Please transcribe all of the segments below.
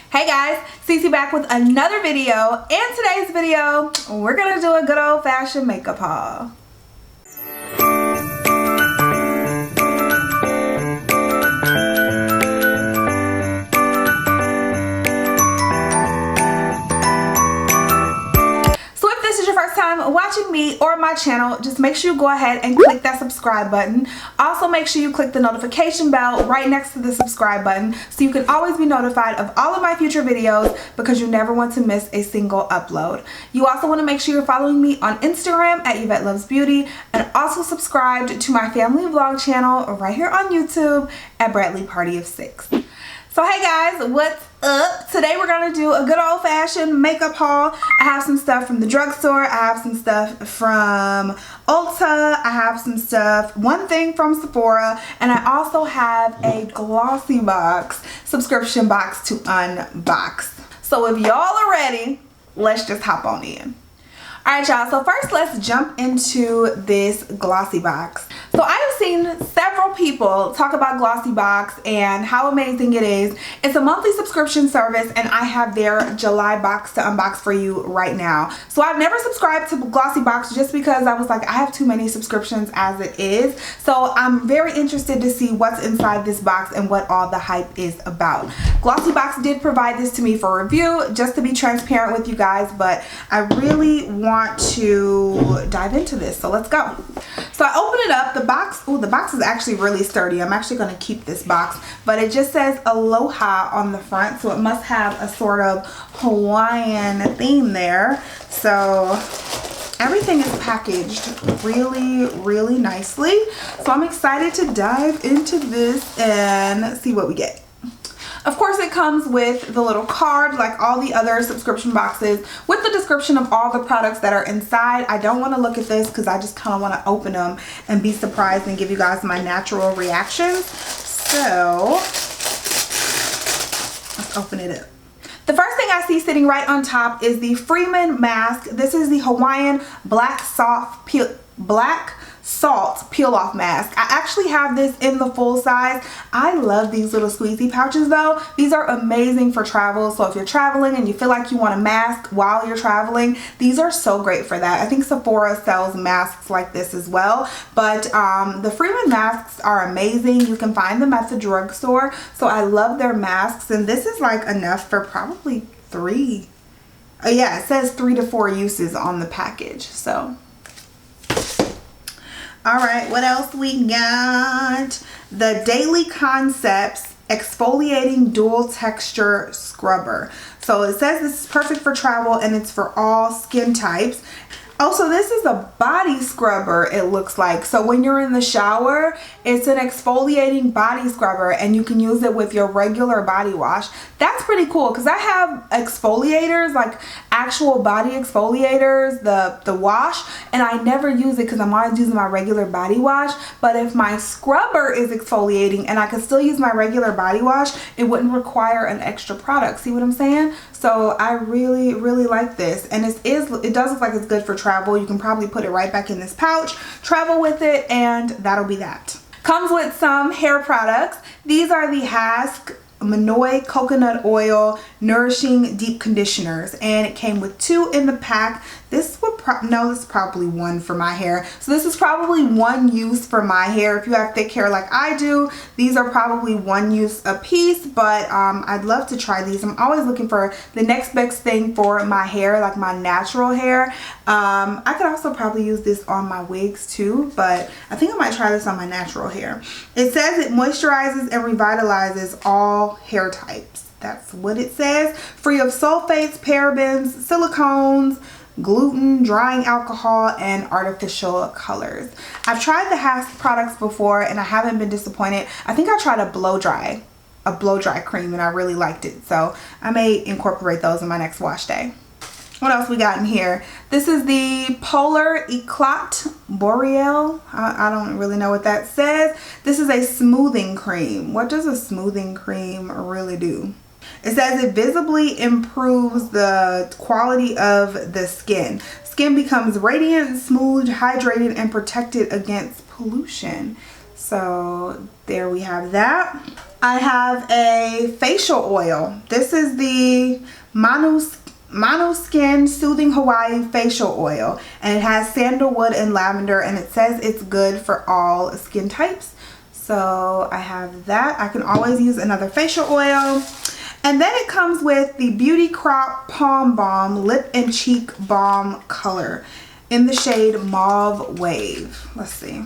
Hey guys, Cece back with another video. In today's video, we're gonna do a good old-fashioned makeup haul. Watching me or my channel, just make sure you go ahead and click that subscribe button. Also make sure you click the notification bell right next to the subscribe button so you can always be notified of all of my future videos, because you never want to miss a single upload. You also want to make sure you're following me on Instagram at YvetteLuvsBeauty, and also subscribed to my family vlog channel right here on YouTube at Bradley Party of 6. So hey guys, what's up? Today we're gonna do a good old-fashioned makeup haul. I have some stuff from the drugstore, I have some stuff from Ulta, I have some stuff, one thing from Sephora, and I also have a GLOSSYBOX subscription box to unbox. So if y'all are ready, let's just hop on in. Alright y'all, so first let's jump into this GLOSSYBOX. So I have seen several people talk about GLOSSYBOX and how amazing it is. It's a monthly subscription service, and I have their July box to unbox for you right now. So I've never subscribed to GLOSSYBOX just because I was like, I have too many subscriptions as it is. So I'm very interested to see what's inside this box and what all the hype is about. GLOSSYBOX did provide this to me for review, just to be transparent with you guys, but I really want to dive into this, so let's go. So I open it up, the box, oh, the box is actually really sturdy. I'm actually going to keep this box, but it just says Aloha on the front, so it must have a sort of Hawaiian theme there. So everything is packaged really nicely, so I'm excited to dive into this and see what we get. Of course, it comes with the little card like all the other subscription boxes, with the description of all the products that are inside. I don't want to look at this because I just kind of want to open them and be surprised and give you guys my natural reactions. So let's open it up. The first thing I see sitting right on top is the Freeman mask. This is the Hawaiian black salt peel off mask. I actually have this in the full size. I love these little squeezy pouches though. These are amazing for travel. So if you're traveling and you feel like you want a mask while you're traveling, these are so great for that. I think Sephora sells masks like this as well, but the Freeman masks are amazing. You can find them at the drugstore. So I love their masks, and this is like enough for probably 3. Yeah, it says 3 to 4 uses on the package. So alright, what else we got? The Daily Concepts Exfoliating Dual Texture Scrubber. So it says this is perfect for travel, and it's for all skin types. Also, this is a body scrubber, it looks like. So when you're in the shower, it's an exfoliating body scrubber, and you can use it with your regular body wash. That's pretty cool, because I have exfoliators, like actual body exfoliators, the wash, and I never use it because I'm always using my regular body wash. But if my scrubber is exfoliating and I could still use my regular body wash, it wouldn't require an extra product. See what I'm saying? So I really like this, and it does look like it's good for travel. You can probably put it right back in this pouch, travel with it, and that'll be that. Comes with some hair products. These are the Hask Manoi Coconut Oil Nourishing Deep Conditioners, and it came with 2 in the pack. This would this is probably 1 for my hair. So this is probably 1 use for my hair. If you have thick hair like I do, these are probably 1 use a piece, but I'd love to try these. I'm always looking for the next best thing for my hair, like my natural hair. I could also probably use this on my wigs too, but I think I might try this on my natural hair. It says it moisturizes and revitalizes all hair types. That's what it says. Free of sulfates, parabens, silicones, gluten, drying alcohol, and artificial colors. I've tried the Hask products before and I haven't been disappointed. I think I tried a blow dry cream and I really liked it. So I may incorporate those in my next wash day. What else we got in here? This is the Polar Eclat Boreal. I don't really know what that says. This is a smoothing cream. What does a smoothing cream really do? It says it visibly improves the quality of the skin. Skin becomes radiant, smooth, hydrated, and protected against pollution. So there we have that. I have a facial oil. This is the Mono Skin Soothing Hawaii Facial Oil, and it has sandalwood and lavender, and it says it's good for all skin types. So I have that. I can always use another facial oil. And then it comes with the Beauty Crop Palm Balm Lip and Cheek Balm Color in the shade Mauve Wave. Let's see.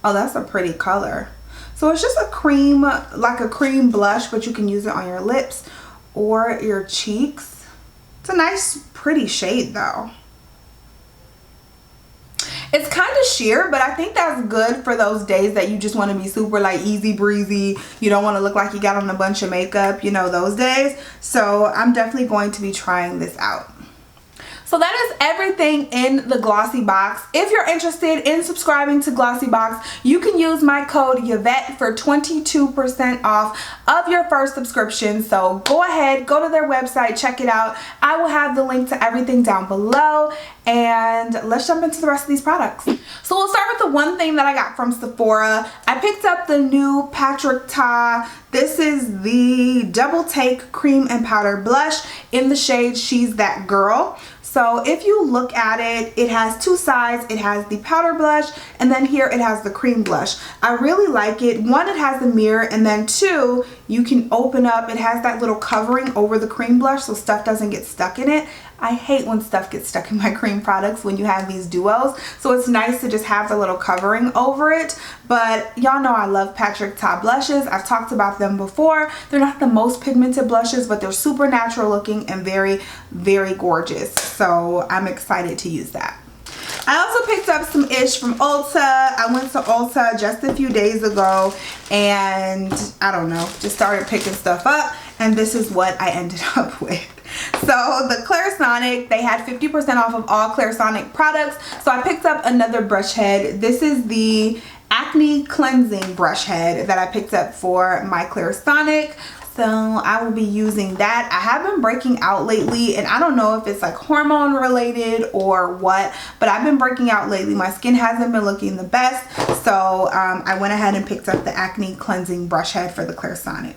Oh, that's a pretty color. So it's just a cream, like a cream blush, but you can use it on your lips or your cheeks. It's a nice, pretty shade though. It's kind of sheer, but I think that's good for those days that you just want to be super like easy breezy. You don't want to look like you got on a bunch of makeup, you know, those days. So I'm definitely going to be trying this out. So that is everything in the GLOSSYBOX. If you're interested in subscribing to GLOSSYBOX, you can use my code YVETTE for 22% off of your first subscription. So go ahead, go to their website, check it out. I will have the link to everything down below, and let's jump into the rest of these products. So we'll start with the one thing that I got from Sephora. I picked up the new Patrick Ta. This is the Double Take Cream and Powder Blush in the shade She's That Girl. So if you look at it, it has two sides. It has the powder blush, and then here it has the cream blush. I really like it. One, it has the mirror, and then two, you can open up. It has that little covering over the cream blush so stuff doesn't get stuck in it. I hate when stuff gets stuck in my cream products when you have these duos. So it's nice to just have the little covering over it. But y'all know I love Patrick Ta blushes. I've talked about them before. They're not the most pigmented blushes, but they're super natural looking and very, very gorgeous. So I'm excited to use that. I also picked up some ish from Ulta. I went to Ulta just a few days ago and I don't know, just started picking stuff up, and this is what I ended up with. So the Clarisonic, they had 50% off of all Clarisonic products. So I picked up another brush head. This is the Acne Cleansing brush head that I picked up for my Clarisonic. So I will be using that. I have been breaking out lately, and I don't know if it's like hormone related or what, but I've been breaking out lately. My skin hasn't been looking the best. So I went ahead and picked up the Acne Cleansing brush head for the Clarisonic.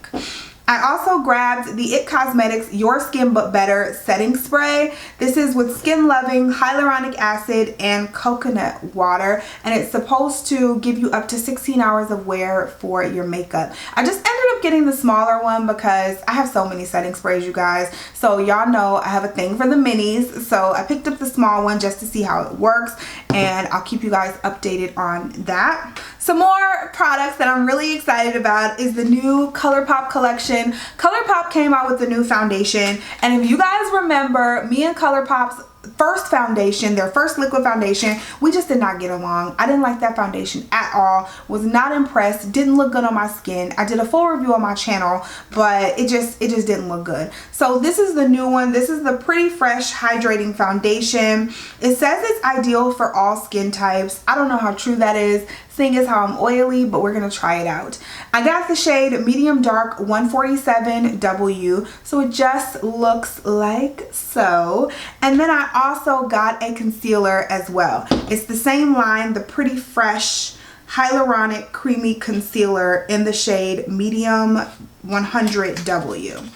I also grabbed the It Cosmetics Your Skin But Better setting spray. This is with skin loving hyaluronic acid and coconut water, and it's supposed to give you up to 16 hours of wear for your makeup. I just ended up getting the smaller one because I have so many setting sprays, you guys. So y'all know I have a thing for the minis, so I picked up the small one just to see how it works, and I'll keep you guys updated on that. Some more products that I'm really excited about is the new ColourPop collection. ColourPop came out with the new foundation, and if you guys remember, me and ColourPop's first foundation, their first liquid foundation, we just did not get along. I didn't like that foundation at all, was not impressed, didn't look good on my skin. I did a full review on my channel, but it just didn't look good. So this is the new one. This is the Pretty Fresh Hydrating Foundation. It says it's ideal for all skin types. I don't know how true that is, seeing as how I'm oily, but we're gonna try it out. I got the shade Medium Dark 147W, so it just looks like so. And then I also got a concealer as well. It's the same line, the Pretty Fresh Hyaluronic Creamy Concealer in the shade Medium 100W.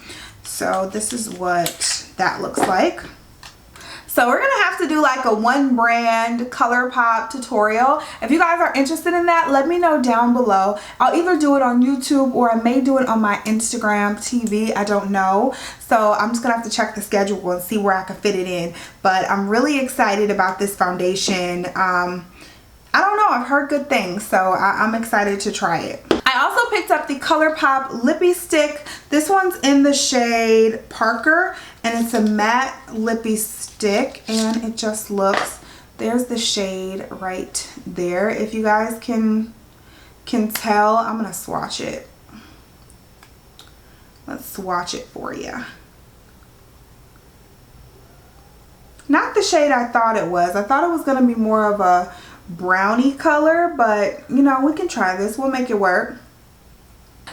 So this is what that looks like. So we're gonna have to do like a one brand ColourPop tutorial. If you guys are interested in that, let me know down below. I'll either do it on YouTube or I may do it on my Instagram TV. I don't know. So I'm just gonna have to check the schedule and see where I can fit it in. But I'm really excited about this foundation. I don't know, I've heard good things, so I'm excited to try it. I also picked up the ColourPop Lippy Stick. This one's in the shade Parker, and it's a matte lippy stick, and it just looks, there's the shade right there. If you guys can tell, I'm gonna swatch it. Let's swatch it for you. Not the shade I thought it was. I thought it was gonna be more of a brownie color, but you know, we can try this, we'll make it work.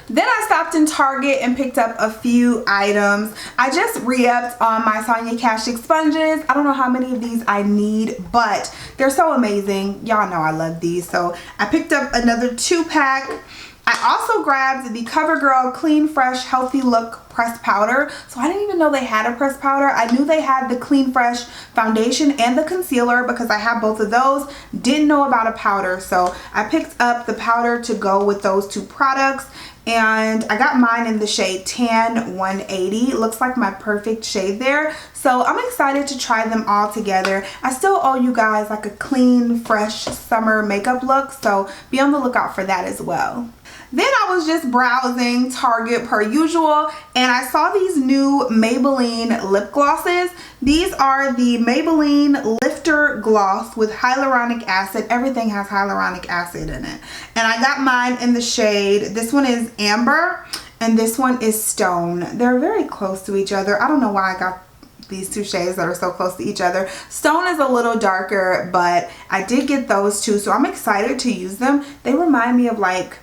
Then I stopped in Target and picked up a few items. I just re-upped on my Sonia Kashuk sponges. I don't know how many of these I need, but they're so amazing. Y'all know I love these. So I picked up another 2-pack. I also grabbed the CoverGirl Clean Fresh Healthy Look pressed powder. So I didn't even know they had a pressed powder. I knew they had the Clean Fresh foundation and the concealer because I have both of those. Didn't know about a powder, so I picked up the powder to go with those two products. And I got mine in the shade Tan 180. It looks like my perfect shade there. So I'm excited to try them all together. I still owe you guys like a clean, fresh summer makeup look. So be on the lookout for that as well. Then I was just browsing Target per usual, and I saw these new Maybelline lip glosses. These are the Maybelline Lifter Gloss with hyaluronic acid. Everything has hyaluronic acid in it. And I got mine in the shade, this one is Amber, and this one is Stone. They're very close to each other. I don't know why I got these two shades that are so close to each other. Stone is a little darker, but I did get those two, so I'm excited to use them. They remind me of like,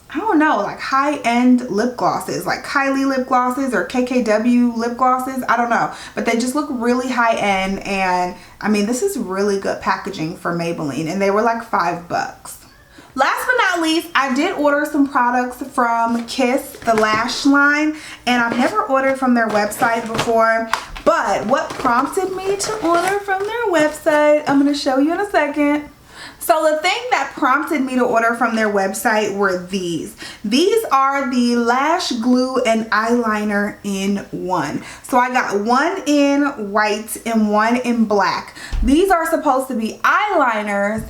I don't know, like high-end lip glosses, like Kylie lip glosses or KKW lip glosses. I don't know, but they just look really high-end, and I mean, this is really good packaging for Maybelline, and they were like $5. Last but not least, I did order some products from Kiss, the lash line, and I've never ordered from their website before, but what prompted me to order from their website, I'm going to show you in a second. So the thing that prompted me to order from their website were these. These are the lash glue and eyeliner in one. So I got one in white and one in black. These are supposed to be eyeliners,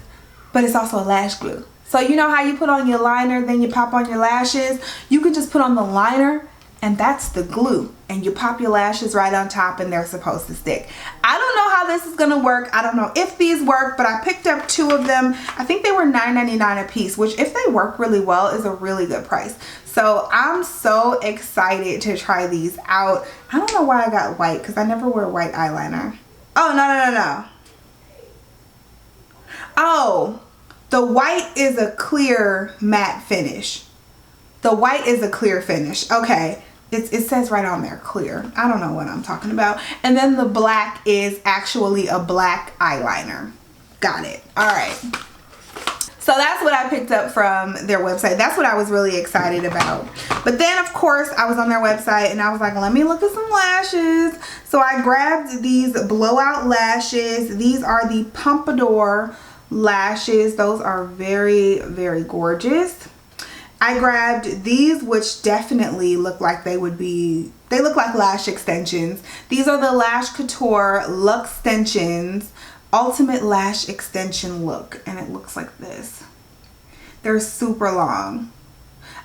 but it's also a lash glue. So you know how you put on your liner, then you pop on your lashes? You can just put on the liner, and that's the glue, and you pop your lashes right on top and they're supposed to stick. I don't know how this is gonna work. I don't know if these work, but I picked up two of them. I think they were $9.99 a piece, which if they work really well is a really good price. So I'm so excited to try these out. I don't know why I got white because I never wear white eyeliner. Oh, no. Oh, the white is a clear matte finish. The white is a clear finish. Okay. It says right on there, clear. I don't know what I'm talking about. And then the black is actually a black eyeliner. Got it. All right. So that's what I picked up from their website. That's what I was really excited about. But then, of course, I was on their website and I was like, let me look at some lashes. So I grabbed these blowout lashes. These are the Pompadour lashes. Those are very, very gorgeous. I grabbed these, which definitely look like they look like lash extensions. These are the Lash Couture Luxe Extensions Ultimate Lash Extension Look, and it looks like this. They're super long.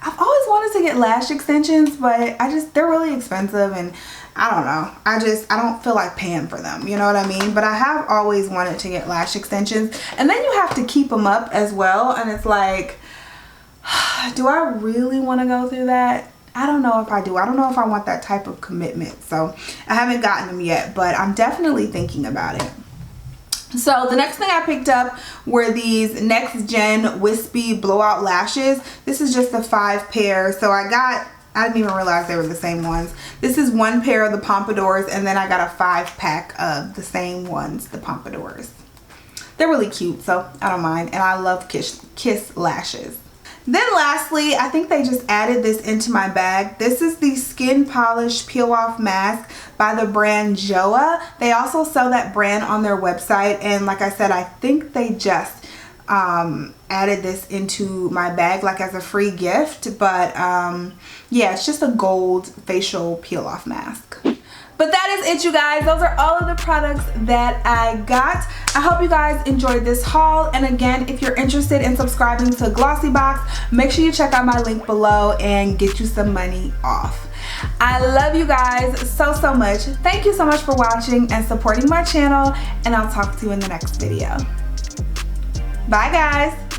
I've always wanted to get lash extensions, but they're really expensive, and I don't know. I don't feel like paying for them, you know what I mean? But I have always wanted to get lash extensions, and then you have to keep them up as well, and it's like, do I really want to go through that? I don't know if I do. I don't know if I want that type of commitment. So I haven't gotten them yet, but I'm definitely thinking about it. So the next thing I picked up were these Next Gen Wispy Blowout Lashes. This is just a 5 pair. So I didn't even realize they were the same ones. This is 1 pair of the Pompadours, and then I got a 5-pack of the same ones, the Pompadours. They're really cute, so I don't mind. And I love Kiss lashes. Then lastly, I think they just added this into my bag. This is the Skin Polish Peel Off Mask by the brand Joa. They also sell that brand on their website, and like I said, I think they just added this into my bag like as a free gift. But yeah, it's just a gold facial peel off mask. But that is it, you guys. Those are all of the products that I got. I hope you guys enjoyed this haul. And again, if you're interested in subscribing to GLOSSYBOX, make sure you check out my link below and get you some money off. I love you guys so, so much. Thank you so much for watching and supporting my channel. And I'll talk to you in the next video. Bye, guys.